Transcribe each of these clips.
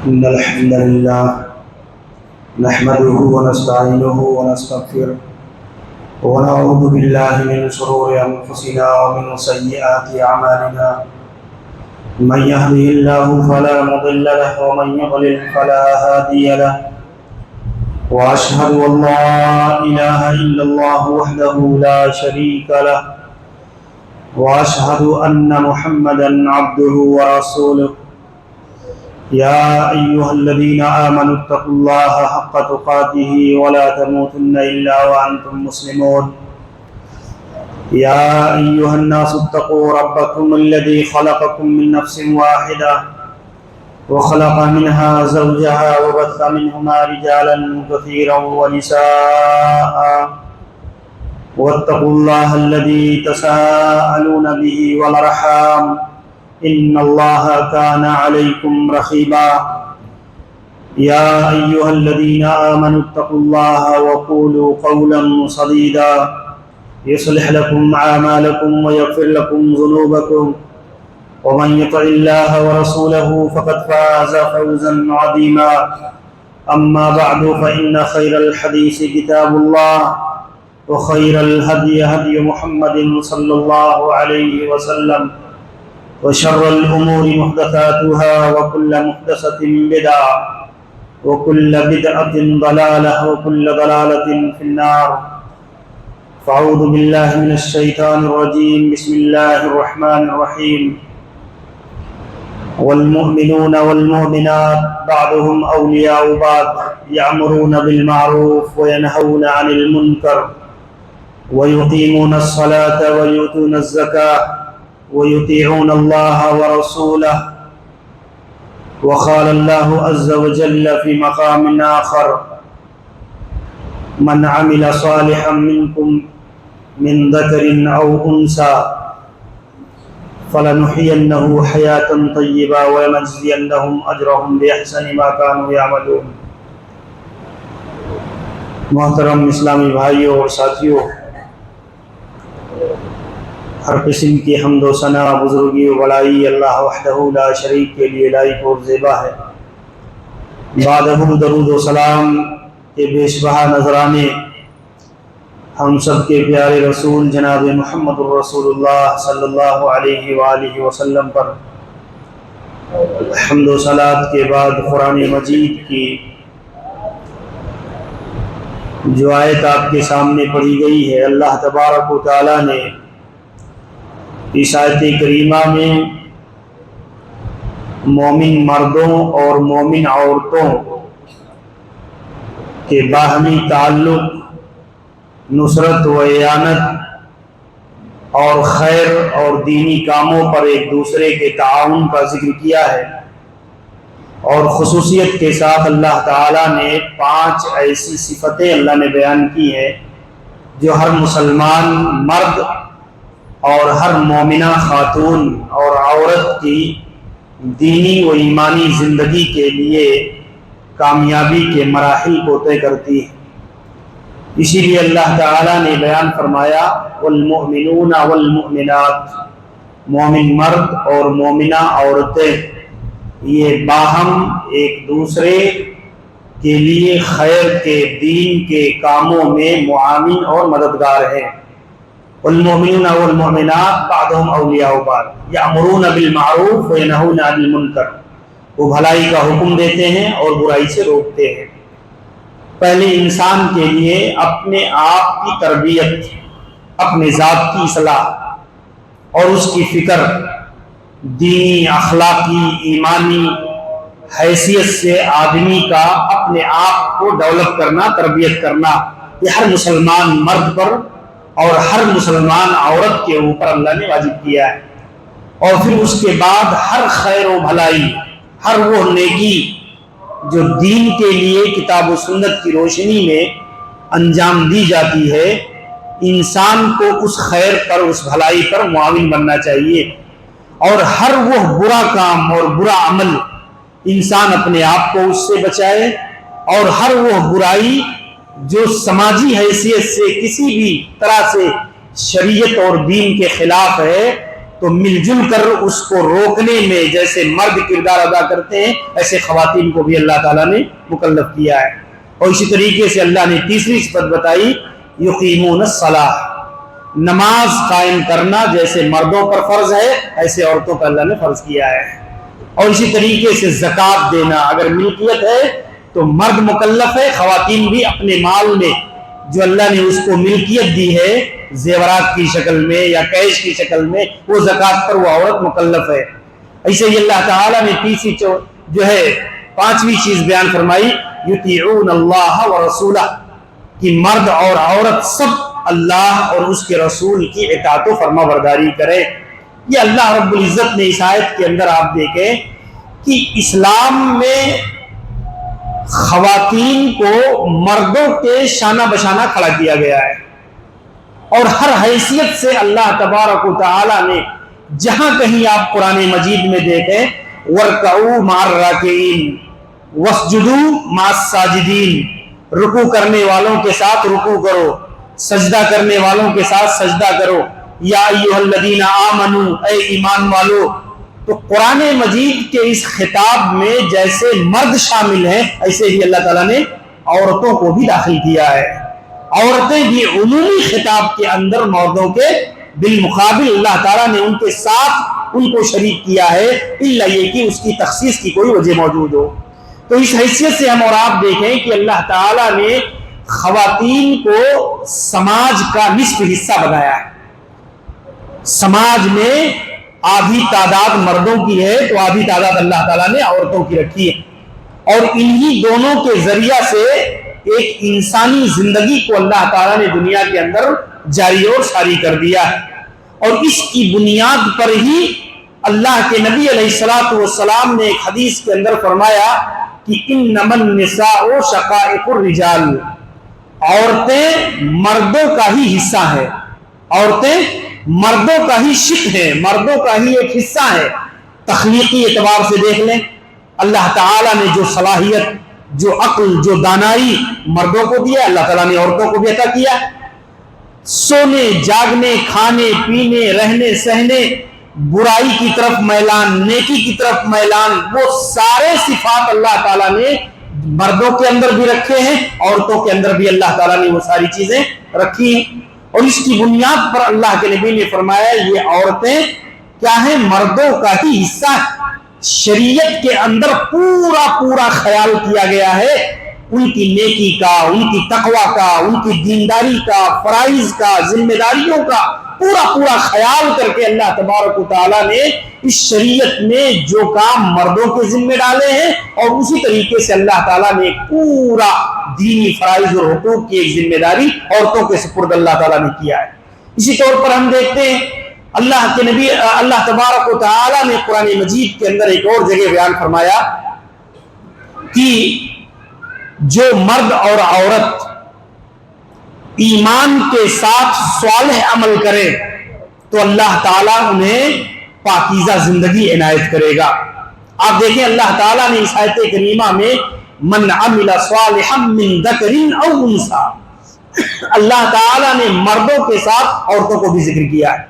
إن الحمد لله نحمده ونستعينه ونستغفره ونعوذ بالله من شرور أنفسنا ومن سيئات أعمالنا. من يهده الله فلا مضل له ومن يضلل فلا هادي له. وأشهد أن لا إله إلا الله وحده لا شريك له وأشهد أن محمدا عبده ورسوله. يا أيها الذين آمنوا اتقوا الله حق تقاته ولا تموتن إلا وأنتم مسلمون. يا أيها الناس اتقوا ربكم الذي خلقكم من نفس واحدة وخلق منها زوجها وبث منهما رجالا كثيرا ونساء واتقوا الله الذي تساءلون به والأرحام إن الله كان عليكم رقيبا. يا أيها الذين آمنوا اتقوا الله وقولوا قولا سديدا يصلح لكم أعمالكم ويغفر لكم ذنوبكم ومن يطع الله ورسوله فقد فاز فوزا عظيما. أما بعد فإن خير الحديث كتاب الله وخير الهدي هدي محمد صلى الله عليه وسلم وشر الأمور محدثاتها وكل محدثة بدعة وكل بدعة ضلالة وكل ضلالة في النار. فأعوذ بالله من الشيطان الرجيم. بسم الله الرحمن الرحيم. والمؤمنون والمؤمنات بعضهم أولياء بعض يأمرون بالمعروف وينهون عن المنكر ويقيمون الصلاة ويؤتون الزكاة ويطيعون الله ورسوله. وقال الله عز وجل في مقام آخر: من عمل صالحا منكم من ذكر أو أنثى فلنحيينه حياة طيبة ولنجزينهم أجرهم بأحسن ما كانوا يعملون. محترم اسلامی بھائیوں اور ساتھیوں، ہر قسم کی حمد و ثنا، بزرگی و بڑائی اللہ وحدہ لا شریک کے لیے لائق اور زیبا ہے. بعدہ درود و سلام کے بیش بہا نذرانے ہم سب کے پیارے رسول جناب محمد الرسول اللہ صلی اللہ علیہ وآلہ وسلم پر. حمد و صلات کے بعد قرآن مجید کی جو آیت آپ کے سامنے پڑھی گئی ہے، اللہ تبارک و تعالی نے اس آیت کریمہ میں مومن مردوں اور مومن عورتوں کے باہمی تعلق، نصرت و اعانت اور خیر اور دینی کاموں پر ایک دوسرے کے تعاون کا ذکر کیا ہے. اور خصوصیت کے ساتھ اللہ تعالیٰ نے 5 ایسی صفتیں اللہ نے بیان کی ہیں جو ہر مسلمان مرد اور ہر مومنہ خاتون اور عورت کی دینی و ایمانی زندگی کے لیے کامیابی کے مراحل کو طے کرتی ہے. اسی لیے اللہ تعالیٰ نے بیان فرمایا: والمؤمنون والمؤمنات، مومن مرد اور مومنہ عورتیں یہ باہم ایک دوسرے کے لیے خیر کے دین کے کاموں میں معاون اور مددگار ہیں. والمؤمنون والمؤمنات بعضهم اولیاء بعض یأمرون بالمعروف وینہون عن المنکر، وہ بھلائی کا حکم دیتے ہیں اور برائی سے روکتے ہیں. پہلے انسان کے لیے اپنے آپ کی تربیت، اپنے ذات کی اصلاح اور اس کی فکر دینی، اخلاقی، ایمانی حیثیت سے آدمی کا اپنے آپ کو ڈیولپ کرنا، تربیت کرنا، یہ ہر مسلمان مرد پر اور ہر مسلمان عورت کے اوپر اللہ نے واجب کیا ہے. اور پھر اس کے بعد ہر خیر و بھلائی، ہر وہ نیکی جو دین کے لیے کتاب و سنت کی روشنی میں انجام دی جاتی ہے، انسان کو اس خیر پر، اس بھلائی پر معاون بننا چاہیے. اور ہر وہ برا کام اور برا عمل انسان اپنے آپ کو اس سے بچائے، اور ہر وہ برائی جو سماجی حیثیت سے کسی بھی طرح سے شریعت اور دین کے خلاف ہے، تو مل جل کر اس کو روکنے میں جیسے مرد کردار ادا کرتے ہیں ایسے خواتین کو بھی اللہ تعالیٰ نے مکلف کیا ہے۔ اور اسی طریقے سے اللہ نے تیسری صفت بتائی یقیمون الصلاۃ، نماز قائم کرنا جیسے مردوں پر فرض ہے ایسے عورتوں پر اللہ نے فرض کیا ہے۔ اور اسی طریقے سے زکوٰۃ دینا، اگر ملکیت ہے تو مرد مکلف ہے، خواتین بھی اپنے مال میں جو اللہ نے اس کو ملکیت دی ہے زیورات کی شکل میں یا کیش کی شکل میں، وہ زکوٰۃ پر وہ عورت مکلف ہے۔ ایسے ہی اللہ تعالیٰ نے تیسری جو ہے پانچویں چیز بیان فرمائی یطیعون اللہ ورسولہ، کہ مرد اور عورت سب اللہ اور اس کے رسول کی اطاعت و فرما برداری کرے۔ یہ اللہ رب العزت نے اس آیت کے اندر آپ دیکھیں کہ اسلام میں خواتین کو مردوں کے شانہ بشانہ کھڑا کیا گیا ہے، اور ہر حیثیت سے اللہ تبارک و تعالی نے جہاں کہیں آپ قرآن مجید میں دیکھیں وَارْكَعُوا مَعَ الرَّاكِعِينَ وَاسْجُدُوا مَعَ السَّاجِدِينَ، رکوع کرنے والوں کے ساتھ رکوع کرو، سجدہ کرنے والوں کے ساتھ سجدہ کرو، یا ایھا الذین آمنوا، اے ایمان والو۔ تو قرآن مجید کے اس خطاب میں جیسے مرد شامل ہیں ایسے ہی اللہ تعالیٰ نے عورتوں کو بھی داخل کیا ہے۔ عورتیں بھی عمومی خطاب کے اندر مردوں کے بالمقابل اللہ تعالیٰ نے ان کے ساتھ ان کو شریک کیا ہے، الا یہ کہ اس کی تخصیص کی کوئی وجہ موجود ہو۔ تو اس حیثیت سے ہم اور آپ دیکھیں کہ اللہ تعالیٰ نے خواتین کو سماج کا نصف حصہ بنایا ہے۔ سماج میں آدھی تعداد مردوں کی ہے تو آدھی تعداد اللہ تعالیٰ نے عورتوں کی رکھی ہے، اور انہی دونوں کے ذریعہ سے ایک انسانی زندگی کو اللہ تعالیٰ نے دنیا کے اندر جاری اور ساری کر دیا ہے۔ اور اس کی بنیاد پر ہی اللہ کے نبی علیہ الصلوۃ والسلام نے ایک حدیث کے اندر فرمایا کہ انما النساء شقائق الرجال، عورتیں مردوں کا ہی حصہ ہیں، عورتیں مردوں کا ہی شق ہے، مردوں کا ہی ایک حصہ ہے۔ تخلیقی اعتبار سے دیکھ لیں، اللہ تعالیٰ نے جو صلاحیت، جو عقل، جو دانائی مردوں کو دیا اللہ تعالیٰ نے عورتوں کو بھی عطا کیا۔ سونے، جاگنے، کھانے، پینے، رہنے، سہنے، برائی کی طرف میلان، نیکی کی طرف میلان، وہ سارے صفات اللہ تعالیٰ نے مردوں کے اندر بھی رکھے ہیں، عورتوں کے اندر بھی اللہ تعالیٰ نے وہ ساری چیزیں رکھی ہیں۔ اور اس کی بنیاد پر اللہ کے نبی نے فرمایا یہ عورتیں کیا ہیں؟ مردوں کا ہی حصہ ہے۔ شریعت کے اندر پورا خیال کیا گیا ہے ان کی نیکی کا، ان کی تقوی کا، ان کی دینداری کا، فرائض کا، ذمہ داریوں کا پورا خیال کر کے اللہ تبارک و تعالیٰ نے اس شریعت میں جو کام مردوں کے ذمہ ڈالے ہیں، اور اسی طریقے سے اللہ تعالیٰ نے پورا دینی فرائض اور حقوق کی ایک ذمہ داری عورتوں کے سپرد اللہ تعالیٰ نے کیا ہے۔ اسی طور پر ہم دیکھتے ہیں اللہ کے نبی اللہ تبارک و تعالیٰ نے قرآن مجید کے اندر ایک اور جگہ بیان فرمایا کہ جو مرد اور عورت ایمان کے ساتھ صالح عمل کرے تو اللہ تعالیٰ انہیں پاکیزہ زندگی عنایت کرے گا۔ آپ دیکھیں اللہ تعالیٰ نے اس آیت کریمہ میں من عمل صالحا من ذکر او انثی، اللہ تعالیٰ نے مردوں کے ساتھ عورتوں کو بھی ذکر کیا ہے۔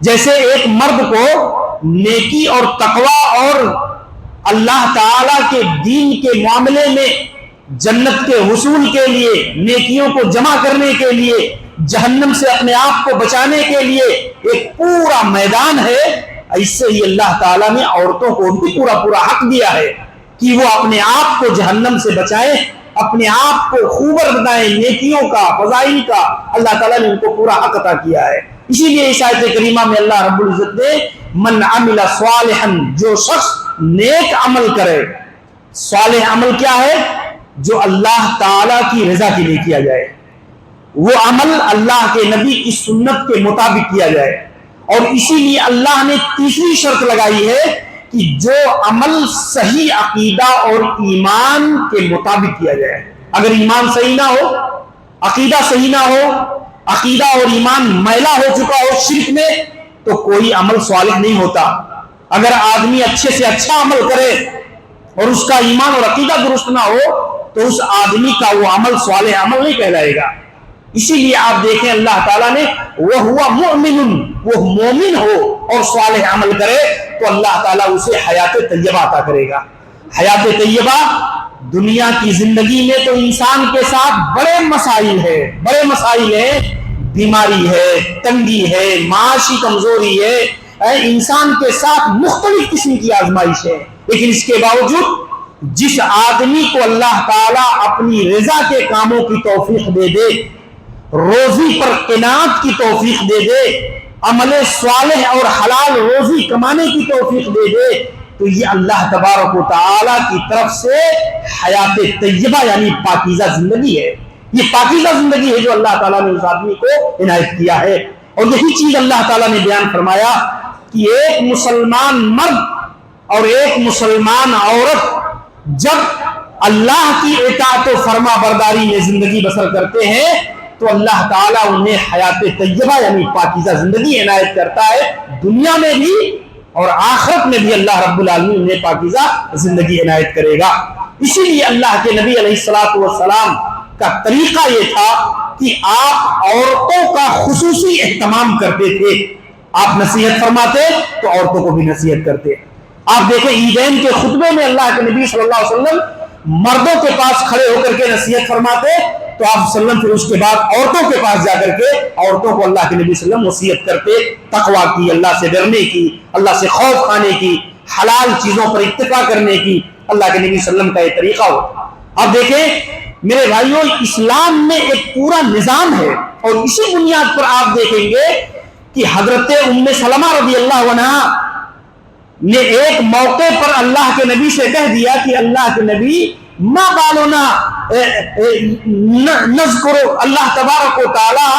جیسے ایک مرد کو نیکی اور تقوی اور اللہ تعالیٰ کے دین کے معاملے میں جنت کے حصول کے لیے، نیکیوں کو جمع کرنے کے لیے، جہنم سے اپنے آپ کو بچانے کے لیے ایک پورا میدان ہے، ایسے ہی اللہ تعالیٰ نے عورتوں کو بھی پورا حق دیا ہے کہ وہ اپنے آپ کو جہنم سے بچائیں، اپنے آپ کو خوبر بنائیں نیکیوں کا، فضائل کا۔ اللہ تعالیٰ نے ان کو پورا حق عطا کیا ہے۔ اسی لیے اس آیت کریمہ میں اللہ رب العزت نے من عمل صالحا، جو شخص نیک عمل کرے، صالح عمل کیا ہے؟ جو اللہ تعالیٰ کی رضا کے لیے کیا جائے، وہ عمل اللہ کے نبی کی سنت کے مطابق کیا جائے۔ اور اسی لیے اللہ نے تیسری شرط لگائی ہے کہ جو عمل صحیح عقیدہ اور ایمان کے مطابق کیا جائے۔ اگر ایمان صحیح نہ ہو، عقیدہ صحیح نہ ہو، عقیدہ اور ایمان میلا ہو چکا ہو شرک میں، تو کوئی عمل صالح نہیں ہوتا۔ اگر آدمی اچھے سے اچھا عمل کرے اور اس کا ایمان اور عقیدہ درست نہ ہو تو اس آدمی کا وہ عمل صالح عمل نہیں کہلائے گا۔ اسی لیے آپ دیکھیں اللہ تعالیٰ نے وَهُوَ مُؤْمِنٌ، وہ مومن ہو، اور صالح عمل کرے تو اللہ تعالیٰ اسے حیات طیبہ عطا کرے گا۔ حیات طیبہ دنیا کی زندگی میں تو انسان کے ساتھ بڑے مسائل ہیں، بیماری ہے، تنگی ہے، معاشی کمزوری ہے، انسان کے ساتھ مختلف قسم کی آزمائش ہے، لیکن اس کے باوجود جس آدمی کو اللہ تعالیٰ اپنی رضا کے کاموں کی توفیق دے دے، روزی پر قناعت کی توفیق دے دے، عمل صالح اور حلال روزی کمانے کی توفیق دے دے، تو یہ اللہ تبارک و تعالیٰ کی طرف سے حیات طیبہ یعنی پاکیزہ زندگی ہے۔ یہ پاکیزہ زندگی ہے جو اللہ تعالیٰ نے اس آدمی کو عنایت کیا ہے۔ اور یہی چیز اللہ تعالیٰ نے بیان فرمایا کہ ایک مسلمان مرد اور ایک مسلمان عورت جب اللہ کی اطاعت و فرما برداری میں زندگی بسر کرتے ہیں تو اللہ تعالیٰ انہیں حیات طیبہ یعنی پاکیزہ زندگی عنایت کرتا ہے، دنیا میں بھی اور آخرت میں بھی اللہ رب العالمین انہیں پاکیزہ زندگی عنایت کرے گا۔ اسی لیے اللہ کے نبی علیہ الصلوۃ والسلام کا طریقہ یہ تھا کہ آپ عورتوں کا خصوصی اہتمام کرتے تھے۔ آپ نصیحت فرماتے تو عورتوں کو بھی نصیحت کرتے۔ آپ دیکھیں عیدین کے خطبے میں اللہ کے نبی صلی اللہ علیہ وسلم مردوں کے پاس کھڑے ہو کر کے نصیحت فرماتے تو آپ صلی اللہ علیہ وسلم پھر اس کے بعد عورتوں کے پاس جا کر کے عورتوں کو اللہ کے نبی صلی اللہ علیہ وسلم وصیت کرتے تقویٰ کی، اللہ سے ڈرنے کی، اللہ سے خوف کھانے کی، حلال چیزوں پر اتفاق کرنے کی۔ اللہ کے نبی صلی اللہ علیہ وسلم کا یہ طریقہ ہو۔ اب دیکھیں میرے بھائیوں، اسلام میں ایک پورا نظام ہے اور اسی بنیاد پر آپ دیکھیں گے کہ حضرت ام سلمہ رضی اللہ عنہا نے ایک موقع پر اللہ کے نبی سے کہہ دیا کہ اللہ کے نبی ما بالنا نذکر، اللہ تبارک و تعالی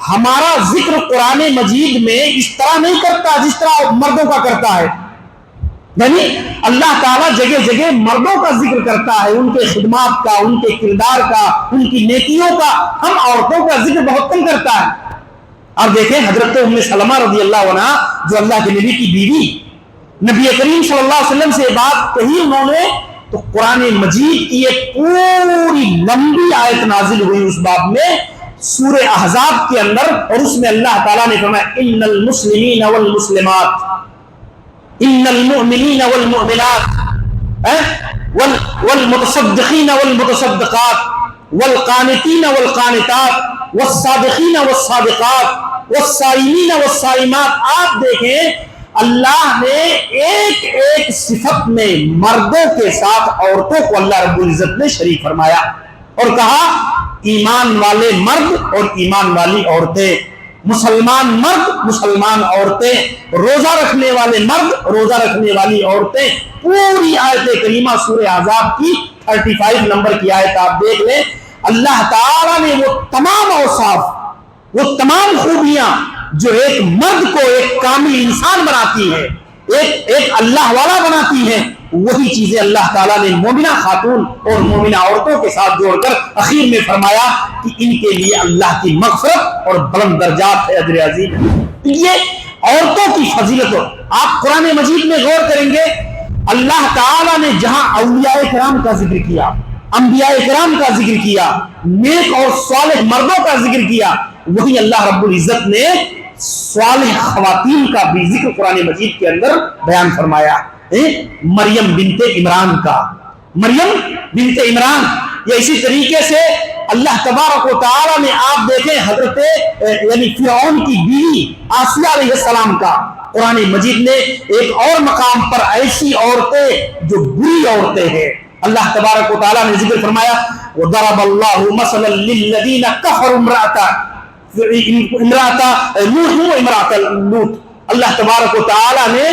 ہمارا ذکر قرآن مجید میں اس طرح نہیں کرتا جس طرح مردوں کا کرتا ہے، یعنی اللہ تعالیٰ جگہ جگہ مردوں کا ذکر کرتا ہے، ان کے خدمات کا، ان کے کردار کا، ان کی نیکیوں کا، ہم عورتوں کا ذکر بہت کم کرتا ہے۔ اب دیکھیں حضرت ام سلمہ رضی اللہ عنہا جو اللہ کے نبی کی بیوی، نبی کریم صلی اللہ علیہ وسلم سے بات کہی انہوں نے تو قرآن مجید کی ایک پوری لمبی آیت نازل ہوئی اس باب میں سورہ احزاب کے اندر، اور اس میں اللہ تعالیٰ نے فرمایا ان المسلمین والمسلمات، ان المؤمنین والمؤمنات والمتصدقین والمتصدقات والقانتین والقانتات والصادقین والصادقات والصائمین والصائمات۔ آپ دیکھیں اللہ نے ایک ایک صفت میں مردوں کے ساتھ عورتوں کو اللہ رب العزت نے شریک فرمایا اور کہا ایمان والے مرد اور ایمان والی عورتیں، مسلمان مرد مسلمان عورتیں، روزہ رکھنے والے مرد روزہ رکھنے والی عورتیں۔ پوری آیت کریمہ سورہ احزاب کی 35 نمبر کی آیت آپ دیکھ لیں، اللہ تعالیٰ نے وہ تمام اوصاف، وہ تمام خوبیاں جو ایک مرد کو ایک کامل انسان بناتی ہے، ایک اللہ والا بناتی ہے، وہی چیزیں اللہ تعالیٰ نے مومنہ خاتون اور مومنہ عورتوں کے ساتھ جوڑ کر اخیر میں فرمایا کہ ان کے لیے اللہ کی مغفرت اور بلند درجات ہے، اجر عظیم ہے۔ یہ عورتوں کی فضیلت ہو۔ آپ قرآن مجید میں غور کریں گے اللہ تعالیٰ نے جہاں اولیاء کرام کا ذکر کیا، انبیاء کرام کا ذکر کیا، نیک اور صالح مردوں کا ذکر کیا، وہی اللہ رب العزت نے صالح خواتین کا بھی ذکر قرآن مجید کے اندر بیان فرمایا۔ مریم بنت عمران کا، مریم بنت عمران، یا اسی طریقے سے اللہ تبارک و تعالیٰ نے آپ دیکھیں حضرت یعنی فرعون کی بیوی آسیہ علیہ السلام کا، قرآن مجید نے ایک اور مقام پر ایسی عورتیں جو بری عورتیں ہیں اللہ تبارک و تعالیٰ نے ذکر فرمایا وَضَرَبَ اللَّهُ مَثَلًا لِلَّذِينَ كَفَرُوا امرأة نوح وامرأة لوط۔ اللہ تبارک و تعالیٰ نے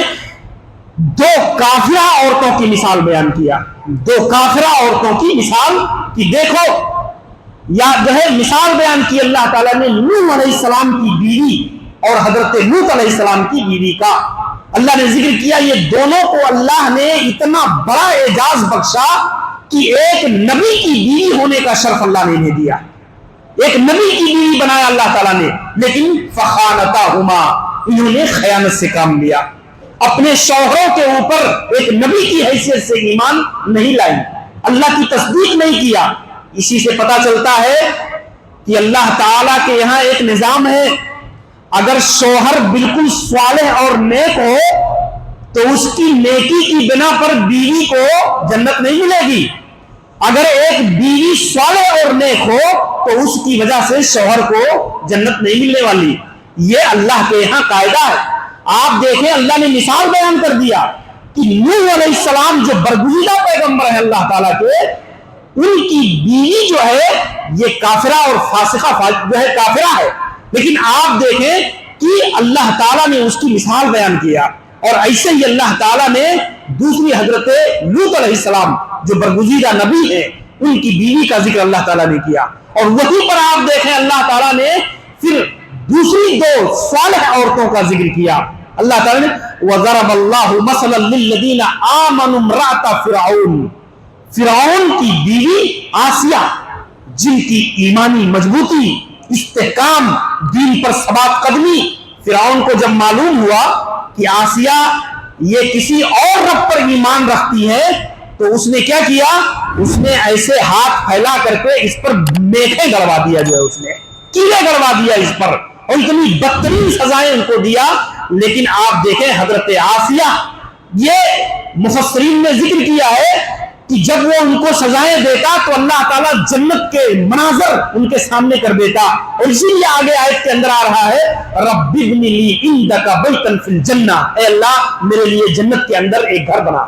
دو کافرہ عورتوں کی مثال بیان کیا، دو کافرہ عورتوں کی مثال کی، دیکھو یا جو ہے مثال بیان کی اللہ تعالیٰ نے نوح علیہ السلام کی بیوی اور حضرت لوط علیہ السلام کی بیوی کا۔ اللہ نے ذکر کیا یہ دونوں کو اللہ نے اتنا بڑا اعزاز بخشا کہ ایک نبی کی بیوی ہونے کا شرف اللہ نے انہیں دیا، ایک نبی کی بیوی بنایا اللہ تعالیٰ نے، لیکن فخانتاہما، انہوں نے خیانت سے کام لیا، اپنے شوہروں کے اوپر ایک نبی کی حیثیت سے ایمان نہیں لائی، اللہ کی تصدیق نہیں کیا۔ اسی سے پتہ چلتا ہے کہ اللہ تعالیٰ کے یہاں ایک نظام ہے، اگر شوہر بالکل صالح اور نیک ہو تو اس کی نیکی کی بنا پر بیوی کو جنت نہیں ملے گی. اگر ایک بیوی صالح اور نیک ہو تو اس کی وجہ سے شوہر کو جنت نہیں ملنے والی. یہ اللہ کے یہاں قاعدہ ہے. آپ دیکھیں اللہ نے مثال بیان کر دیا کہ نوح علیہ السلام جو برگزیدہ پیغمبر ہے اللہ تعالیٰ کے, ان کی بیوی جو ہے یہ کافرہ اور فاسقہ جو ہے کافرہ ہے, لیکن آپ دیکھیں کہ اللہ تعالیٰ نے اس کی مثال بیان کیا. اور ایسے ہی اللہ تعالیٰ نے دوسری حضرت لوط علیہ السلام جو برگزیدہ نبی ہیں ان کی بیوی کا ذکر اللہ تعالیٰ نے کیا. اور وہیں پر آپ دیکھیں اللہ تعالیٰ نے پھر دوسری دو صالح عورتوں کا ذکر کیا. اللہ تعالیٰ نے وَضَرَبَ اللَّهُ مَثَلًا لِّلَّذِينَ آمَنُوا امْرَأَتَ فِرْعَوْنَ, فرعون کی بیوی آسیہ جن کی ایمانی مضبوطی, استحکام, دین پر ثبات قدمی. فرعون کو جب معلوم ہوا کہ آسیہ یہ کسی اور رب پر ایمان رکھتی ہے تو اس نے کیا کیا, اس نے ایسے ہاتھ پھیلا کر کے اس پر میخیں گڑوا دیا, جو ہے اس نے کیڑے گڑوا دیا اس پر, اور اتنی بدترین سزائیں ان کو دیا. لیکن آپ دیکھیں حضرت آسیہ, یہ مفسرین نے ذکر کیا ہے کہ جب وہ ان کو سزائیں دیتا تو اللہ تعالیٰ جنت کے مناظر ان کے سامنے کر دیتا. اور اسی لیے آگے آیت کے اندر آ رہا ہے رب ابن لی عندک بیتا فی الجنہ, اے اللہ میرے لیے جنت کے اندر ایک گھر بنا,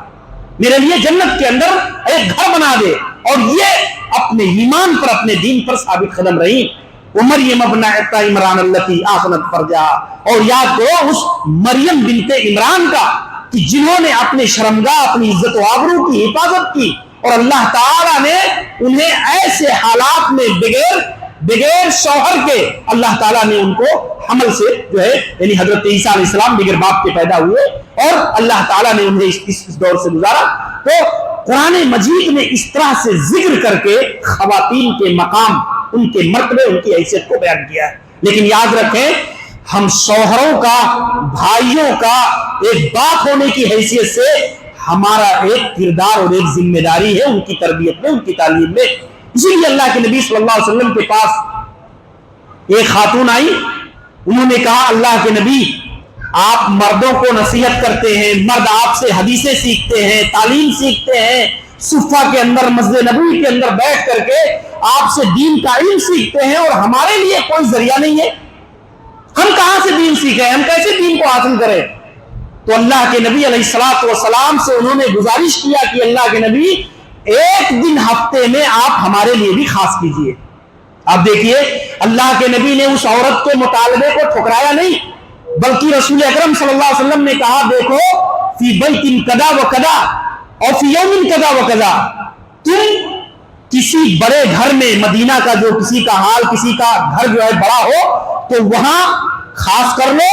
میرے لیے جنت کے اندر ایک گھر بنا دے. اور یہ اپنے ایمان پر اپنے دین پر ثابت قدم رہی. مریم ابنۃ عمران التی احسنت فرجها, اور یاد کرو اس مریم بنت عمران کا کہ جنہوں نے اپنے شرمگاہ اپنی عزت و آبرو کی حفاظت کی, اور اللہ تعالیٰ نے انہیں ایسے حالات میں بغیر شوہر کے اللہ تعالیٰ نے ان کو حمل سے جو ہے یعنی حضرت عیسیٰ علیہ السلام بغیر باپ کے پیدا ہوئے اور اللہ تعالیٰ نے انہیں اس دور سے گزارا. تو قرآن مجید نے اس طرح سے ذکر کر کے خواتین کے مقام, ان کے مرتبے, ان کی حیثیت کو بیان کیا ہے. لیکن یاد رکھیں ہم شوہروں کا, بھائیوں کا ایک باپ ہونے کی حیثیت سے ہمارا ایک کردار اور ایک ذمہ داری ہے ان کی تربیت میں, ان کی تعلیم میں. اسی لیے اللہ کے نبی صلی اللہ علیہ وسلم کے پاس ایک خاتون آئی, انہوں نے کہا اللہ کے نبی آپ مردوں کو نصیحت کرتے ہیں, مرد آپ سے حدیثیں سیکھتے ہیں, تعلیم سیکھتے ہیں, صفہ کے اندر مسجد نبوی کے اندر بیٹھ کر کے آپ سے دین کا علم سیکھتے ہیں, اور ہمارے لیے کوئی ذریعہ نہیں ہے, ہم کہاں سے دین سیکھیں, ہم کیسے دین کو حاصل کریں. تو اللہ کے نبی علیہ الصلوۃ والسلام سے انہوں نے گزارش کیا کہ اللہ کے نبی ایک دن ہفتے میں آپ ہمارے لیے بھی خاص کیجئے. آپ دیکھیے اللہ کے نبی نے اس عورت کے مطالبے کو ٹھکرایا نہیں, بلکہ رسول اکرم صلی اللہ علیہ وسلم نے کہا دیکھو فی بیت کذا و کذا اور فی یوم کذا و کذا, تم کسی بڑے گھر میں, مدینہ کا جو کسی کا حال, کسی کا گھر جو ہے بڑا ہو تو وہاں خاص کر لو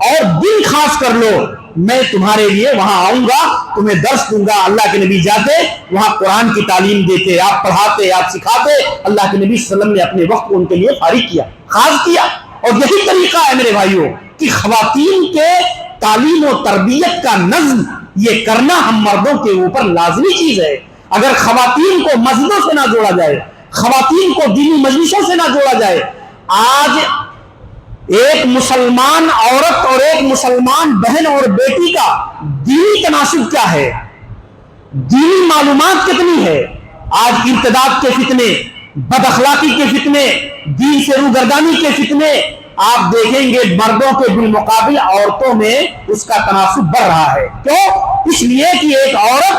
اور دن خاص کر لو, میں تمہارے لیے وہاں آؤں گا, تمہیں درس دوں گا. اللہ کے نبی جاتے وہاں قرآن کی تعلیم دیتے, آپ پڑھاتے, آپ سکھاتے. اللہ کے نبی صلی اللہ علیہ وسلم نے اپنے وقت کو ان کے لیے فارغ کیا, خاص کیا. اور یہی طریقہ ہے میرے بھائیوں کہ خواتین کے تعلیم و تربیت کا نظم یہ کرنا ہم مردوں کے اوپر لازمی چیز ہے. اگر خواتین کو مسجدوں سے نہ جوڑا جائے, خواتین کو دینی مجلسوں سے نہ جوڑا جائے, آج ایک مسلمان عورت اور ایک مسلمان بہن اور بیٹی کا دینی تناسب کیا ہے, دینی معلومات کتنی ہے. آج ارتداد کے فتنے, بد اخلاقی کے فتنے, دین سے روگردانی کے فتنے آپ دیکھیں گے مردوں کے بالمقابل عورتوں میں اس کا تناسب بڑھ رہا ہے. کیوں؟ اس لیے کہ ایک عورت,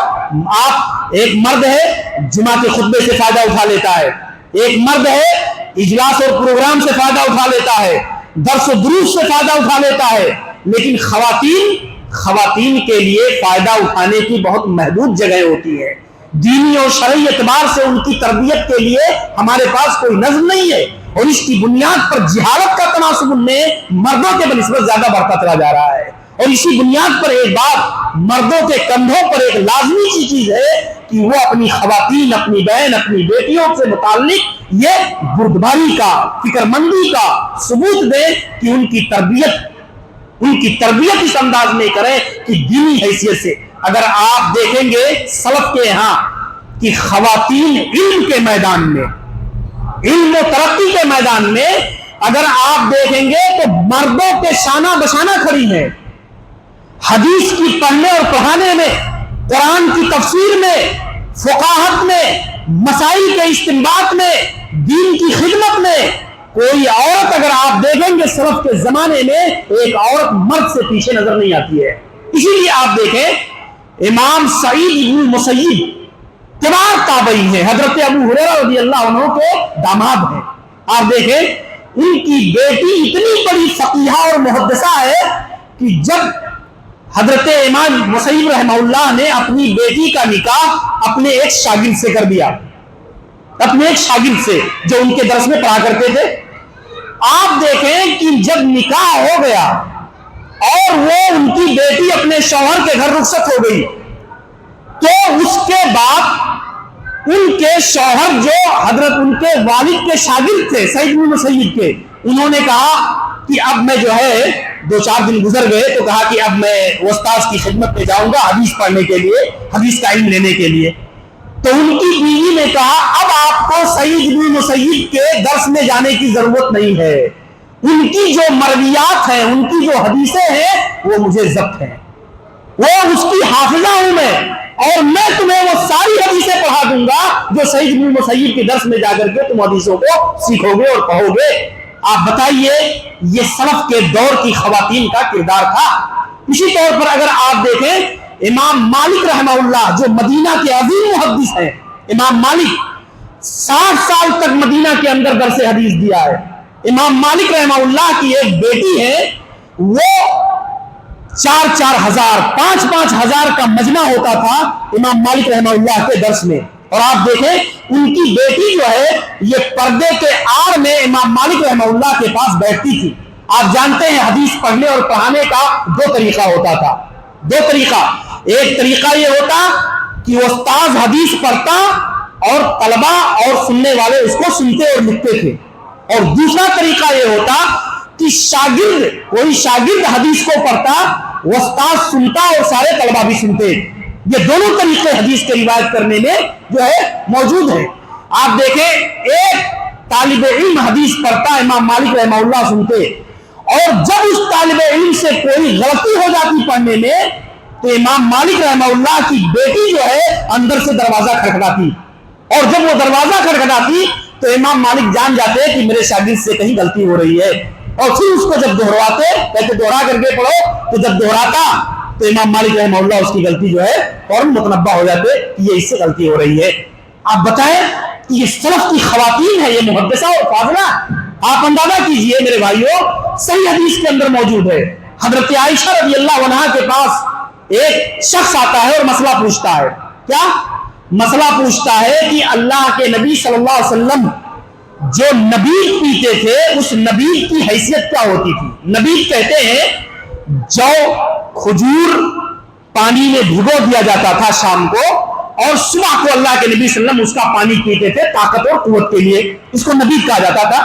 آپ ایک مرد ہے جمعہ کے خطبے سے فائدہ اٹھا لیتا ہے, ایک مرد ہے اجلاس اور پروگرام سے فائدہ اٹھا لیتا ہے, درس و دروس سے فائدہ اٹھا لیتا ہے. لیکن خواتین کے لیے فائدہ اٹھانے کی بہت محدود جگہیں ہوتی ہیں. دینی اور شرعی اعتبار سے ان کی تربیت کے لیے ہمارے پاس کوئی نظم نہیں ہے, اور اس کی بنیاد پر جہالت کا تناسب ان میں مردوں کے بنسبت زیادہ بڑھتا چلا جا رہا ہے. اور اسی بنیاد پر ایک بات مردوں کے کندھوں پر ایک لازمی سی چیز ہے کہ وہ اپنی خواتین, اپنی بہن, اپنی بیٹیوں سے متعلق یہ بردباری کا, فکر مندی کا ثبوت دے کہ ان کی تربیت اس انداز میں کریں کہ دینی حیثیت سے. اگر آپ دیکھیں گے سلف کے یہاں کہ خواتین علم کے میدان میں, علم و ترقی کے میدان میں اگر آپ دیکھیں گے تو مردوں کے شانہ بشانہ کھڑی ہیں، حدیث کی پڑھنے اور پڑھانے میں، قرآن کی تفسیر میں، فقاہت میں، مسائل کے استنباط میں، دین کی خدمت میں۔ کوئی عورت اگر آپ دیکھیں گے سلف کے زمانے میں، ایک عورت مرد سے پیچھے نظر نہیں آتی ہے۔ اسی لیے آپ دیکھیں امام سعید بن المسیب کبار تابعی ہیں، حضرت ابو ہریرہ رضی اللہ عنہ کے داماد ہیں۔ آپ دیکھیں ان کی بیٹی اتنی بڑی فقیہہ اور محدثہ ہے کہ جب حضرت امام مسیب رحمہ اللہ نے اپنی بیٹی کا نکاح اپنے ایک شاگرد سے کر دیا، اپنے ایک شاگرد سے جو ان کے درس میں پڑھا کرتے تھے۔ آپ دیکھیں کہ جب نکاح ہو گیا اور وہ ان کی بیٹی اپنے شوہر کے گھر رخصت ہو گئی، تو اس کے بعد ان کے شوہر جو حضرت ان کے والد کے شاگرد تھے سعید بن مسیب کے، انہوں نے کہا کہ اب میں جو ہے 2-4 دن گزر گئے تو کہا کہ اب میں استاذ کی خدمت میں جاؤں گا حدیث پڑھنے کے لیے، حدیث کا علم لینے کے لیے۔ تو ان کی بیوی نے کہا اب آپ کو سعید بن مسیب کے درس میں جانے کی ضرورت نہیں ہے، ان کی جو مرویات ہیں، ان کی جو حدیثیں ہیں وہ مجھے ضبط ہیں، وہ اس کی حافظہ ہوں میں، اور میں تمہیں وہ ساری حدیثیں پڑھا دوں گا جو سعید بن مسیب کے درس میں جا کر کے تم حدیثوں کو سیکھو گے اور پڑھو گے۔ آپ بتائیے یہ سلف کے دور کی خواتین کا کردار تھا۔ اسی طور پر اگر آپ دیکھیں امام مالک رحمہ اللہ جو مدینہ کے عظیم محدث ہیں، امام مالک 60 سال تک مدینہ کے اندر درس حدیث دیا ہے۔ امام مالک رحمہ اللہ کی ایک بیٹی ہے، وہ 4-4 ہزار 5-5 ہزار کا مجمع ہوتا تھا امام مالک رحمہ اللہ کے درس میں، اور آپ دیکھیں ان کی بیٹی جو ہے یہ پردے کے آڑ میں امام مالک رحمہ اللہ کے پاس بیٹھتی تھی۔ آپ جانتے ہیں حدیث پڑھنے اور پڑھانے کا 2 طریقہ ہوتا تھا، 2 طریقہ۔ ایک طریقہ یہ ہوتا کہ استاذ حدیث پڑھتا اور طلبہ اور سننے والے اس کو سنتے اور لکھتے تھے، اور دوسرا طریقہ یہ ہوتا کہ کوئی شاگرد حدیث کو پڑھتا، استاذ سنتا اور سارے طلبہ بھی سنتے۔ یہ دونوں طریقے حدیث کے روایت کرنے میں جو ہے موجود ہیں۔ آپ دیکھیں ایک طالب علم حدیث پڑھتا، امام مالک رحمہ اللہ سنتے، اور جب اس طالب علم سے کوئی غلطی ہو جاتی پڑھنے میں تو امام مالک رحمہ اللہ کی بیٹی جو ہے اندر سے دروازہ کھٹکھٹاتی، اور جب وہ دروازہ کھٹکھٹاتی تو امام مالک جان جاتے کہ میرے شاگرد سے کہیں غلطی ہو رہی ہے، اور پھر اس کو جب دہراتے، کہتے دوہرا کر کے پڑھو، تو جب دہراتا تو امام مالک رحمہ اللہ اس کی غلطی جو ہے فوراً متنبہ ہو جاتے کہ یہ اس سے غلطی ہو رہی ہے۔ آپ بتائیں کہ یہ سلف کی خواتین ہے، یہ محدثہ اور فاضلہ۔ آپ اندازہ کیجئے میرے بھائیوں، صحیح حدیث کے اندر موجود ہے، حضرت عائشہ رضی اللہ عنہا کے پاس ایک شخص آتا ہے اور مسئلہ پوچھتا ہے۔ کیا مسئلہ پوچھتا ہے کہ اللہ کے نبی صلی اللہ علیہ وسلم جو نبیذ پیتے تھے اس نبیذ کی حیثیت کیا ہوتی تھی؟ نبیذ کہتے ہیں جو کھجور پانی میں بھگو دیا جاتا تھا شام کو، اور صبح کو اللہ کے نبی صلی اللہ علیہ وسلم اس کا پانی پیتے تھے طاقت اور قوت کے لیے، اس کو نبیذ کہا جاتا تھا۔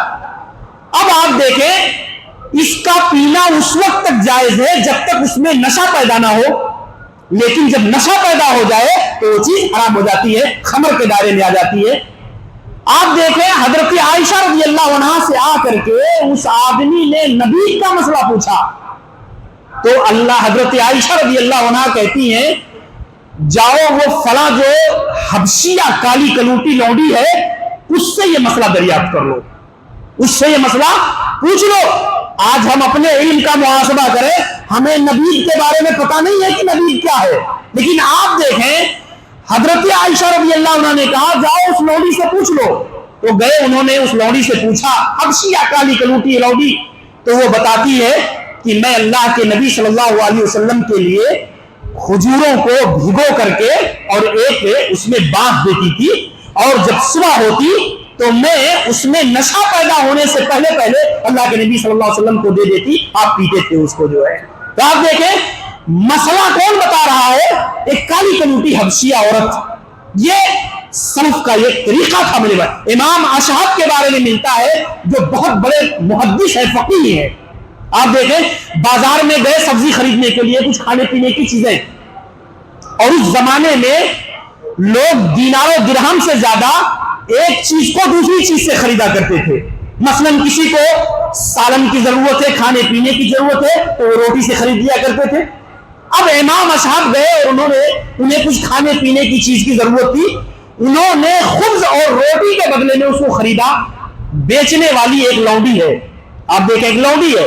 اب آپ دیکھیں اس کا پینا اس وقت تک جائز ہے جب تک اس میں نشہ پیدا نہ ہو، لیکن جب نشہ پیدا ہو جائے تو وہ چیز حرام ہو جاتی ہے، خمر کے دائرے میں آ جاتی ہے۔ آپ دیکھیں حضرت عائشہ رضی اللہ عنہا سے آ کر کے اس آدمی نے نبیذ کا مسئلہ پوچھا، تو حضرت عائشہ رضی اللہ عنہا کہتی ہیں جاؤ وہ فلاں جو حبشیہ کالی کلوٹی لونڈی ہے اس سے یہ مسئلہ دریافت کر لو، اس سے یہ مسئلہ پوچھ لو۔ آج ہم اپنے علم کا محاسبہ کریں، ہمیں نبیذ کے بارے میں پتہ نہیں ہے کہ نبیذ کیا ہے، لیکن آپ دیکھیں حضرت عائشہ رضی اللہ عنہ نے کہا جاؤ اس لونڈی سے پوچھ لو، تو گئے انہوں نے اس لونڈی سے پوچھا، حبشیہ کالی کلوٹی لونڈی، تو وہ بتاتی ہے کہ میں اللہ کے نبی صلی اللہ علیہ وسلم کے لیے کھجوروں کو بھگو کر کے اور ایک اس میں باندھ دیتی تھی، اور جب صبح ہوتی تو میں اس میں نشہ پیدا ہونے سے پہلے اللہ کے نبی صلی اللہ علیہ وسلم کو دے دیتی، آپ پیتے تھے اس کو جو ہے۔ تو آپ دیکھیں مسئلہ کون بتا رہا ہے؟ ایک کالی کلوٹی حبشیہ عورت۔ یہ سلف کا یہ طریقہ تھا میرے بھائی۔ امام اشہب کے بارے میں ملتا ہے جو بہت بڑے محدث ہے، فقیہ ہے۔ آپ دیکھیں بازار میں گئے سبزی خریدنے کے لیے کچھ کھانے پینے کی چیزیں، اور اس زمانے میں لوگ دینار و درہم سے زیادہ ایک چیز کو دوسری چیز سے خریدا کرتے تھے۔ مثلاً کسی کو سالن کی ضرورت ہے، کھانے پینے کی ضرورت ہے، تو وہ روٹی سے خرید لیا کرتے تھے۔ اب امام اصحاب گئے اور انہیں کچھ کھانے پینے کی چیز کی ضرورت تھی، انہوں نے خبز اور روٹی کے بدلے میں اس کو خریدا۔ بیچنے والی ایک لونڈی ہے، آپ دیکھیں ایک لونڈی ہے۔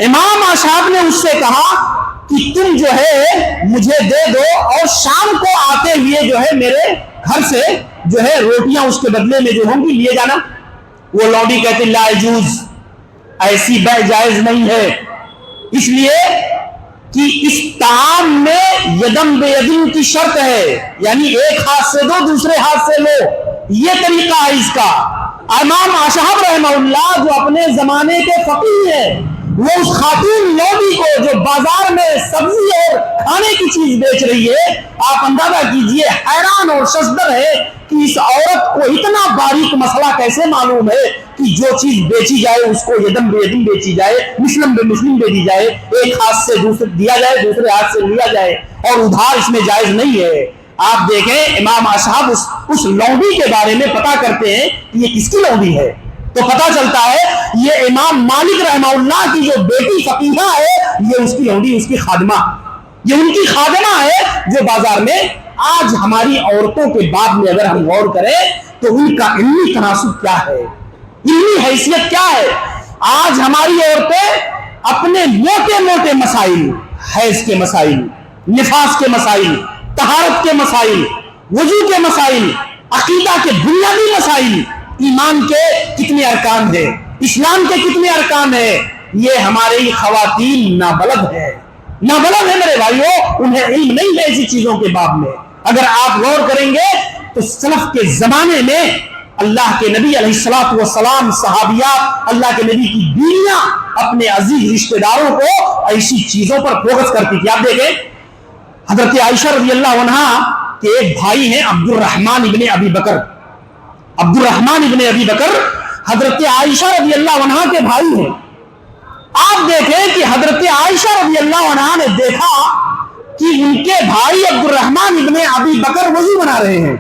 امام اصحاب نے اس سے کہا کہ تم جو ہے مجھے دے دو اور شام کو آتے ہوئے جو ہے میرے گھر سے جو ہے روٹیاں اس کے بدلے میں جو ہوں گی لیے جانا۔ وہ لونڈی کہتے لا یجوز، ایسی بے جائز نہیں ہے، اس لیے کہ اس طعام میں یدم بے یدم کی شرط ہے، یعنی ایک ہاتھ سے دو دوسرے ہاتھ سے لو، یہ طریقہ ہے اس کا۔ امام اصحاب رحمہ اللہ جو اپنے زمانے کے فقیہ ہیں، وہ اس خاتون لونڈی کو جو بازار میں سبزی اور کھانے کی چیز بیچ رہی ہے، آپ اندازہ کیجئے حیران اور ششدر ہے کہ اس عورت کو اتنا باریک مسئلہ کیسے معلوم ہے کہ جو چیز بیچی جائے اس کو یدم بے یدم بیچی جائے، مسلم بے مسلم دے دی جائے، ایک ہاتھ سے دوسرے دیا جائے دوسرے ہاتھ سے لیا جائے، اور ادھار اس میں جائز نہیں ہے۔ آپ دیکھیں امام اصحاب اس لونڈی کے بارے میں پتہ کرتے ہیں کہ یہ کس کی لونڈی ہے، تو پتہ چلتا ہے یہ امام مالک رحمہ اللہ کی جو بیٹی فقیہہ ہے، یہ اس کی لونڈی، اس کی خادمہ، یہ ان کی خادمہ ہے جو بازار میں۔ آج ہماری عورتوں کے باب میں اگر ہم غور کریں تو ان کا علمی تناسب کیا ہے، علمی حیثیت کیا ہے۔ آج ہماری عورتیں اپنے موٹے موٹے مسائل، حیض کے مسائل، نفاس کے مسائل، طہارت کے مسائل، وضو کے مسائل، عقیدہ کے بنیادی مسائل، ایمان کے کتنے ارکان ہیں، اسلام کے کتنے ارکان ہیں، یہ ہماری خواتین نابلد ہے، نابلد ہے میرے بھائیوں، انہیں علم نہیں ہے ایسی چیزوں کے باب میں۔ اگر آپ غور کریں گے تو سلف کے زمانے میں اللہ کے نبی علیہ الصلوۃ والسلام، صحابیات، اللہ کے نبی کی بیویاں اپنے عزیز رشتہ داروں کو ایسی چیزوں پر فوکس کرتی تھی۔ آپ دیکھیں حضرت عائشہ رضی اللہ عنہا کے ایک بھائی ہیں عبد الرحمن ابن ابی بکر، عبد الرحمن ابن ابی بکر حضرت عائشہ رضی اللہ عنہا کے بھائی ہیں۔ آپ دیکھیں کہ حضرت عائشہ رضی اللہ عنہا نے دیکھا کہ ان کے بھائی عبد الرحمن ابن ابی بکر وضو بنا رہے ہیں،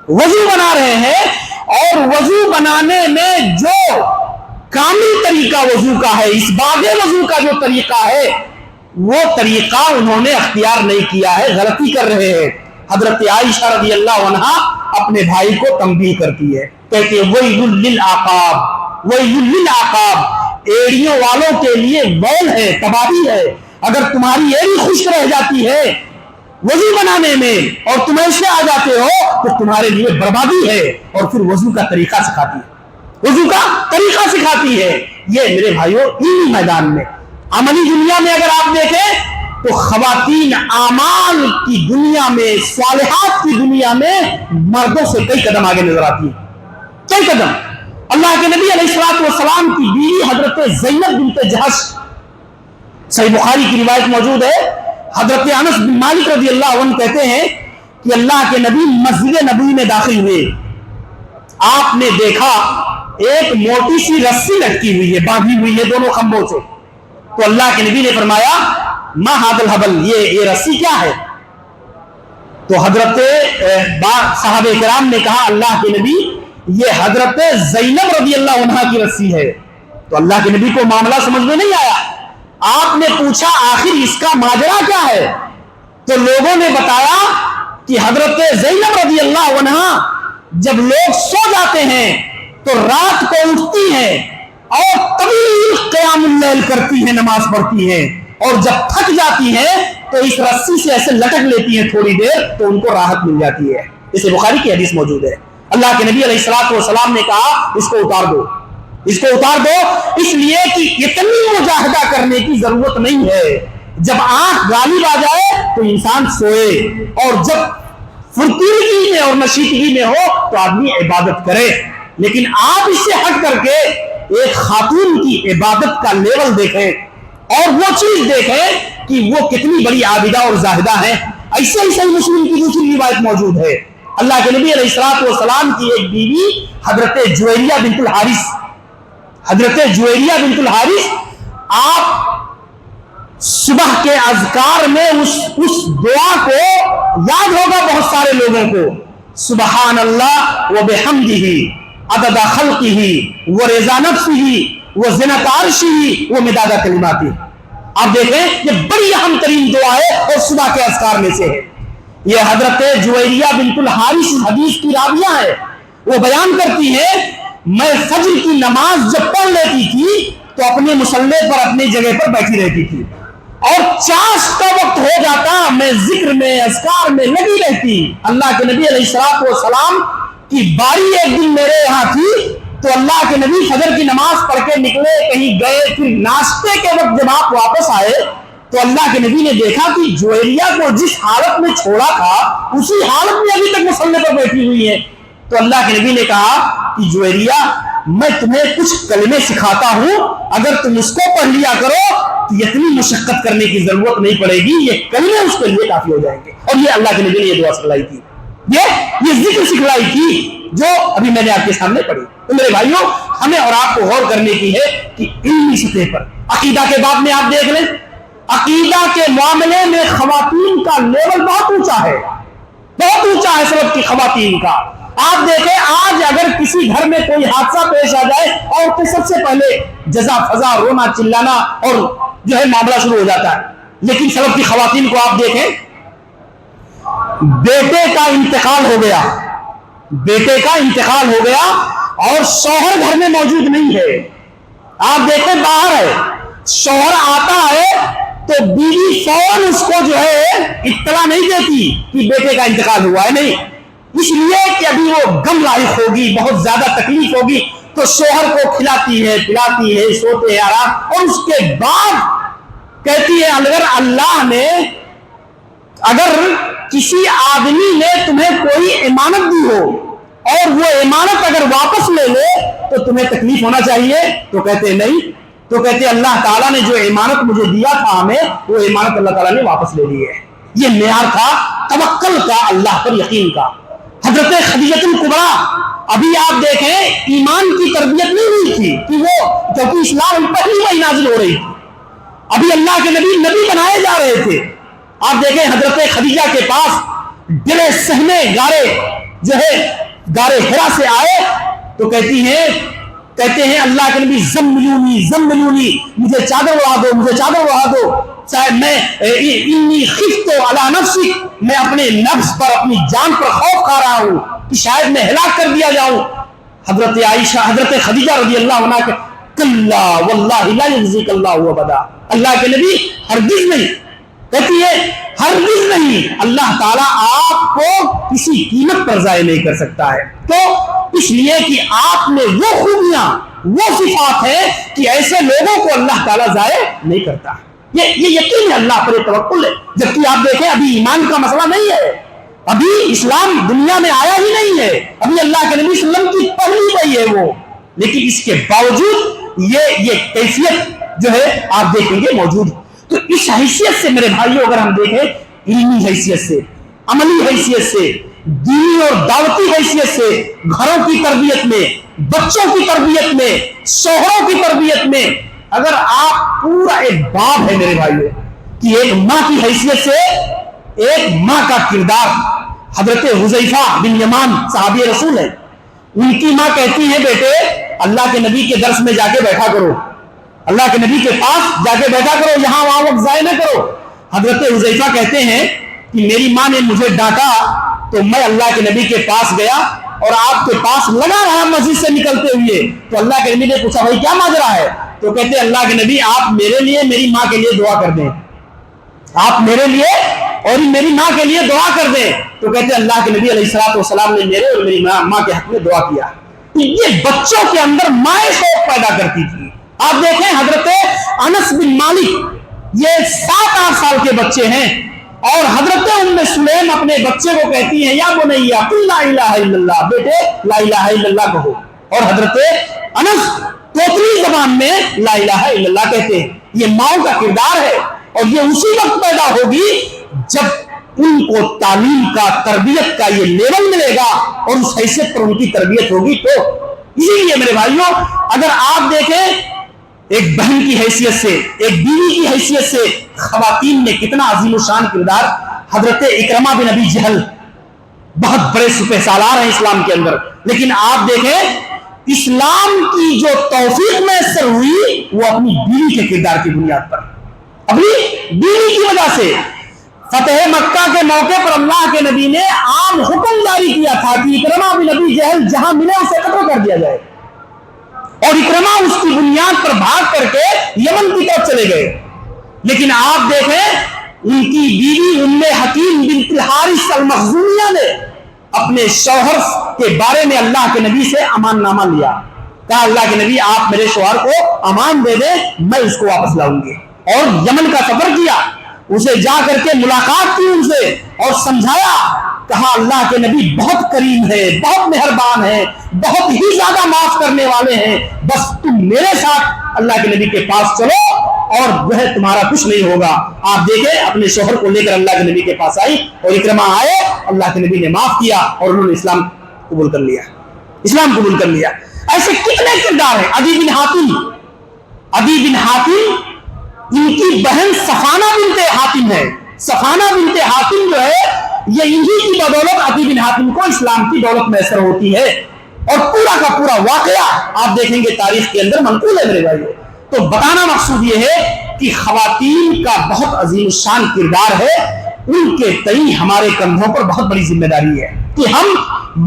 وضو بنا رہے ہیں، اور وضو بنانے میں جو کامل طریقہ وضو کا ہے، اس باب وضو کا جو طریقہ ہے، وہ طریقہ انہوں نے اختیار نہیں کیا ہے، غلطی کر رہے ہیں۔ حضرت عائشہ رضی اللہ عنہا اپنے بھائی کو تنبیہ کرتی ہے، کہتے ہیں وَيْلٌ لِّلْعَقَابِ وَيْلٌ لِّلْعَقَابِ، ایڑیوں والوں کے لیے ویل ہے، تباہی ہے۔ اگر تمہاری ایڑی خشک رہ جاتی ہے وضو بنانے میں اور تم ایسے آ جاتے ہو تو تمہارے لیے بربادی ہے۔ اور پھر وضو کا طریقہ سکھاتی ہے، وضو کا طریقہ سکھاتی ہے۔ یہ میرے بھائیوں علمی میدان میں، عملی دنیا میں اگر آپ دیکھیں تو خواتین اعمال کی دنیا میں، صالحات کی دنیا میں مردوں سے کئی قدم آگے نظر آتی ہیں، کئی قدم۔ اللہ کے نبی علیہ الصلوۃ والسلام کی بیوی حضرت زینب بنت جحش، صحیح بخاری کی روایت موجود ہے، حضرت انس بن مالک رضی اللہ عنہ کہتے ہیں کہ اللہ کے نبی مسجد نبوی میں داخل ہوئے، آپ نے دیکھا ایک موٹی سی رسی لٹکی ہوئی ہے، باندھی ہوئی ہے دونوں کھمبوں سے، تو اللہ کے نبی نے فرمایا ما ھذا الحبل، یہ رسی کیا ہے؟ تو حضرت صحابہ کرام نے کہا اللہ کے نبی یہ حضرت زینب رضی اللہ عنہا کی رسی ہے۔ تو اللہ کے نبی کو معاملہ سمجھ میں نہیں آیا، آپ نے پوچھا آخر اس کا ماجرا کیا ہے؟ تو لوگوں نے بتایا کہ حضرت زینب رضی اللہ عنہا جب لوگ سو جاتے ہیں تو رات کو اٹھتی ہیں اور طویل قیام اللیل کرتی ہیں، نماز پڑھتی ہیں، اور جب تھک جاتی ہیں تو اس رسی سے ایسے لٹک لیتی ہیں تھوڑی دیر، تو ان کو راحت مل جاتی ہے۔ اسے بخاری کی حدیث موجود ہے۔ اللہ کے نبی علیہ الصلوۃ والسلام نے کہا اس کو اتار دو، اس کو اتار دو، اس لیے کہ اتنی مجاہدہ کرنے کی ضرورت نہیں ہے۔ جب آنکھ غالب آ جائے تو انسان سوئے، اور جب فرتیلگی میں اور نشیطگی میں ہو تو آدمی عبادت کرے۔ لیکن آپ اس سے ہٹ کر کے ایک خاتون کی عبادت کا لیول دیکھیں اور وہ چیز دیکھیں کہ وہ کتنی بڑی عابدہ اور زاہدہ ہیں۔ ایسے ہی صحیح مسلم کی دوسری روایت موجود ہے، اللہ کے نبی علیہ الصلوۃ والسلام کی ایک بیوی حضرت جویریہ بنت الحارث، حضرت جویریہ بنت الحارث، آپ صبح کے اذکار میں اس دعا کو یاد ہوگا بہت سارے لوگوں کو، سبحان اللہ و بحمدہ عدد خلقہ ورضا نفسہ وزنۃ عرشہ ومداد کلماتہ. آپ دیکھیں یہ بڑی اہم ترین دعا ہے اور صبح کے اذکار میں سے ہے. یہ حضرت جویریہ بنت الحارث حدیث کی راویہ ہے. وہ بیان کرتی ہے میں فجر کی نماز جب پڑھ لیتی تھی تو اپنے مصلی پر اپنی جگہ پر بیٹھی رہتی تھی اور چاش کا وقت ہو جاتا میں ذکر میں اذکار میں لگی رہتی. اللہ کے نبی علیہ السلام کی باری ایک دن میرے یہاں تھی تو اللہ کے نبی فجر کی نماز پڑھ کے نکلے کہیں گئے, پھر ناشتے کے وقت جب آپ واپس آئے تو اللہ کے نبی نے دیکھا کہ جویریہ کو جس حالت میں چھوڑا تھا اسی حالت میں ابھی تک مصلی پر بیٹھی ہوئی ہے. تو اللہ کے نبی نے کہا کہ جویریہ میں تمہیں کچھ کلمے سکھاتا ہوں, اگر تم اس کو پڑھ لیا کرو تو اتنی مشقت کرنے کی ضرورت نہیں پڑے گی, یہ کلمے اس کے لیے کافی ہو جائیں گے. اور یہ اللہ کے نبی نے یہ دعا سکھلائی تھی, یہ ذکر سکھلائی تھی جو ابھی میں نے آپ کے سامنے پڑھی. تو میرے بھائیوں ہمیں اور آپ کو غور کرنے کی ہے کہ علمی سطح پر عقیدہ کے باب میں آپ دیکھ لیں, عقیدہ کے معاملے میں خواتین کا لیول بہت اونچا ہے, بہت اونچا ہے سبب کی خواتین کا. آپ دیکھیں آج اگر کسی گھر میں کوئی حادثہ پیش آ جائے عورتیں سب سے پہلے جزا فضا رونا چلانا اور جو ہے معاملہ شروع ہو جاتا ہے. لیکن سبب کی خواتین کو آپ دیکھیں, بیٹے کا انتقال ہو گیا, بیٹے کا انتقال ہو گیا اور شوہر گھر میں موجود نہیں ہے. آپ دیکھیں باہر ہے, شوہر آتا ہے تو بیوی فوراً اس کو جو ہے اطلاع نہیں دیتی کہ بیٹے کا انتقال ہوا ہے, نہیں, اس لیے کہ ابھی وہ غم لاحق ہوگی, بہت زیادہ تکلیف ہوگی, تو شوہر کو کھلاتی ہے پلاتی ہے, سوتے ہیں آرام, اور اس کے بعد کہتی ہے اگر کسی آدمی نے تمہیں کوئی امانت دی ہو اور وہ امانت اگر واپس لے لے تو تمہیں تکلیف ہونا چاہیے. تو کہتے نہیں, تو کہتے اللہ تعالیٰ نے جو امانت مجھے دیا تھا ہمیں وہ امانت اللہ تعالیٰ نے واپس لے لی ہے. یہ معیار تھا توکل کا, اللہ پر یقین کا. حضرت خدیجہ الکبریٰ ابھی آپ دیکھیں ایمان کی تربیت نہیں ہوئی تھی کہ وہ جبکہ اسلام پہلی وہی نازل ہو رہی تھی, ابھی اللہ کے نبی بنائے جا رہے تھے. آپ دیکھیں حضرت خدیجہ کے پاس دل سہنے گارے جو ہے گارے ہرا سے آئے تو کہتے ہیں اللہ کے نبی زملونی مجھے چادر اڑا دو, مجھے چادر اڑا دو, چاہے میں انی خفت علی نفسی, میں اپنے نفس پر اپنی جان پر خوف کھا رہا ہوں کہ شاید میں ہلاک کر دیا جاؤں. حضرت خدیجہ رضی اللہ عنہا کہ کلا واللہ لا یجزیک اللہ ابدا, اللہ کے نبی ہرگز نہیں, کہتی ہے ہرگز نہیں, اللہ تعالیٰ آپ کو کسی قیمت پر ضائع نہیں کر سکتا ہے. تو اس لیے کہ آپ میں وہ خوبیاں وہ صفات ہے کہ ایسے لوگوں کو اللہ تعالیٰ ضائع نہیں کرتا. یہ یقین ہے, اللہ پر توکل ہے. جبکہ آپ دیکھیں ابھی ایمان کا مسئلہ نہیں ہے, ابھی اسلام دنیا میں آیا ہی نہیں ہے, ابھی اللہ کے نبی صلی اللہ علیہ وسلم کی پہلی وحی ہے وہ, لیکن اس کے باوجود یہ کیفیت جو ہے آپ دیکھیں گے موجود. تو اس حیثیت سے میرے بھائیوں اگر ہم دیکھیں علمی حیثیت سے, عملی حیثیت سے, دینی اور دعوتی حیثیت سے, گھروں کی تربیت میں, بچوں کی تربیت میں, شوہروں کی تربیت میں, اگر آپ پورا ایک باب ہے میرے بھائیوں کہ ایک ماں کی حیثیت سے ایک ماں کا کردار. حضرت حذیفہ بن یمان صحابی رسول ہے, ان کی ماں کہتی ہے بیٹے اللہ کے نبی کے درس میں جا کے بیٹھا کرو, اللہ کے نبی کے پاس جا کے بیٹھا کرو, یہاں وہاں وقت ضائع نہ کرو. حضرت حذیفہ کہتے ہیں کہ میری ماں نے مجھے ڈانٹا تو میں اللہ کے نبی کے پاس گیا اور آپ کے پاس لگا رہا مسجد سے نکلتے ہوئے, تو اللہ کے نبی نے پوچھا بھائی کیا ماجرا ہے؟ تو کہتے اللہ کے نبی آپ میرے لیے میری ماں کے لیے دعا کر دیں, آپ میرے لیے اور میری ماں کے لیے دعا کر دیں. تو کہتے اللہ کے نبی علیہ السلام نے میرے اور میری ماں کے حق میں دعا کیا. یہ بچوں کے اندر مائیں شوق پیدا کرتی تھی. آپ دیکھیں حضرت انس بن مالک یہ 7-8 سال کے بچے ہیں اور حضرت ام سلیم اپنے بچے کو کہتی ہیں یا بنیا قل لا الہ الا اللہ, بیٹے لا الہ الا اللہ کہو, اور حضرت انس توتلی زبان میں لا الہ الا اللہ کہتے ہیں. یہ ماؤں کا کردار ہے اور یہ اسی وقت پیدا ہوگی جب ان کو تعلیم کا تربیت کا یہ لیول ملے گا اور اس حیثیت پر ان کی تربیت ہوگی. تو اسی لیے میرے بھائیوں اگر آپ دیکھیں ایک بہن کی حیثیت سے, ایک بیوی کی حیثیت سے خواتین میں کتنا عظیم الشان کردار. حضرت اکرمہ بن ابی جہل بہت بڑے سپہ سالار ہیں اسلام کے اندر, لیکن آپ دیکھیں اسلام کی جو توفیق میسر ہوئی وہ اپنی بیوی کے کردار کی بنیاد پر، اپنی بیوی کی وجہ سے۔ فتح مکہ کے موقع پر اللہ کے نبی نے عام حکم جاری کیا تھا کہ اکرمہ بن ابی جہل جہاں ملے اسے قتل کر دیا جائے، اور اکرمہ اس کی بنیاد پر بھاگ کر کے یمن کی طرف چلے گئے۔ لیکن آپ دیکھیں ان کی بیوی ام حکیم بنت الحارث المخزومیہ نے اپنے شوہر کے بارے میں اللہ کے نبی سے امان نامہ لیا، کہا اللہ کے نبی آپ میرے شوہر کو امان دے دیں، میں اس کو واپس لاؤں گی، اور یمن کا سفر کیا، اسے جا کر کے ملاقات کی ان سے اور سمجھایا، کہا اللہ کے نبی بہت کریم ہے، بہت مہربان ہے، بہت ہی زیادہ معاف کرنے والے ہیں، بس تم میرے ساتھ اللہ کے نبی کے پاس چلو اور جو ہے تمہارا کچھ نہیں ہوگا۔ آپ دیکھیں اپنے شوہر کو لے کر اللہ کے نبی کے پاس آئی اور اکرمہ آئے، اللہ کے نبی نے معاف کیا اور انہوں نے اسلام قبول کر لیا، اسلام قبول کر لیا۔ ایسے کتنے کردار ہیں۔ عدی بن حاتم ان کی بہن صفانہ بنت حاتم ہے، صفانہ بنت حاتم جو ہے یہ انہی کی بدولت عدی بن حاتم کو اسلام کی دولت میسر ہوتی ہے، اور پورا کا پورا واقعہ آپ دیکھیں گے تاریخ کے اندر منقول ہے میرے بھائیو۔ تو بتانا مقصود یہ ہے کہ خواتین کا بہت عظیم شان کردار ہے، ان کے تئیں ہمارے کندھوں پر بہت بڑی ذمہ داری ہے کہ ہم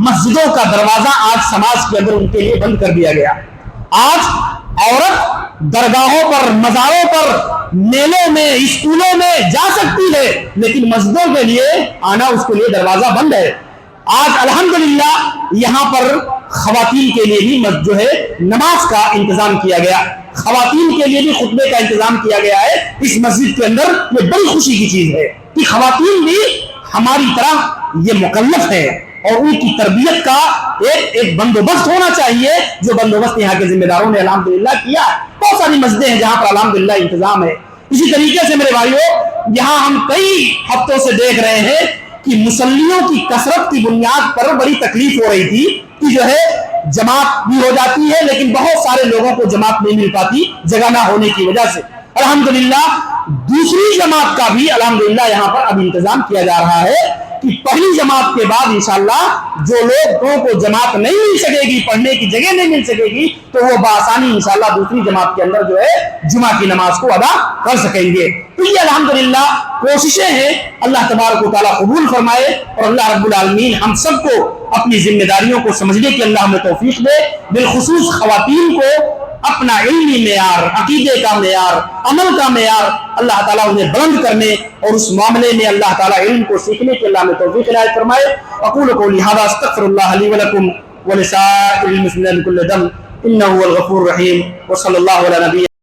مسجدوں کا دروازہ آج سماج کے اندر ان کے لیے بند کر دیا گیا۔ آج عورت درگاہوں پر، مزاروں پر، میلوں میں، اسکولوں میں جا سکتی ہے، لیکن مسجدوں کے لیے آنا اس کے لیے دروازہ بند ہے۔ آج الحمدللہ یہاں پر خواتین کے لیے بھی جو ہے نماز کا انتظام کیا گیا، خواتین کے لیے بھی خطبے کا انتظام کیا گیا ہے اس مسجد کے اندر۔ یہ بڑی خوشی کی چیز ہے کہ خواتین بھی ہماری طرح یہ مکلف ہے، اور ان کی تربیت کا ایک بندوبست ہونا چاہیے، جو بندوبست یہاں کے ذمہ داروں نے الحمدللہ کیا۔ بہت ساری مسجدیں ہیں جہاں پر الحمدللہ انتظام ہے۔ اسی طریقے سے میرے بھائیوں یہاں ہم کئی ہفتوں سے دیکھ رہے ہیں کہ مصلیوں کی کثرت کی بنیاد پر بڑی تکلیف ہو رہی تھی کہ جو ہے جماعت بھی ہو جاتی ہے لیکن بہت سارے لوگوں کو جماعت نہیں مل پاتی جگہ نہ ہونے کی وجہ سے۔ الحمدللہ دوسری جماعت کا بھی الحمدللہ یہاں پر اب انتظام کیا جا رہا ہے کہ پہلی جماعت کے بعد انشاءاللہ جو لوگوں کو جماعت نہیں مل سکے گی، پڑھنے کی جگہ نہیں مل سکے گی، تو وہ بآسانی انشاءاللہ دوسری جماعت کے اندر جو ہے جمعہ کی نماز کو ادا کر سکیں گے۔ تو یہ الحمدللہ کوششیں ہیں، اللہ تبارک و تعالیٰ قبول فرمائے، اور اللہ رب العالمین ہم سب کو اپنی ذمہ داریوں کو سمجھنے کی اللہ ہمیں توفیق دے، بالخصوص خواتین کو اپنا علمی معیار، عقیدے کا معیار، عمل کا معیار اللہ تعالیٰ انہیں بلند کرنے اور اس معاملے میں اللہ تعالیٰ علم کو سیکھنے کی اللہ ہمیں توفیق عنایت فرمائے۔ اقول قولی ھذا استغفر اللہ لی ولکم ولسائر المسلمین من کل ذنب انہ هو الغفور الرحیم، وصلی اللہ علی نبینا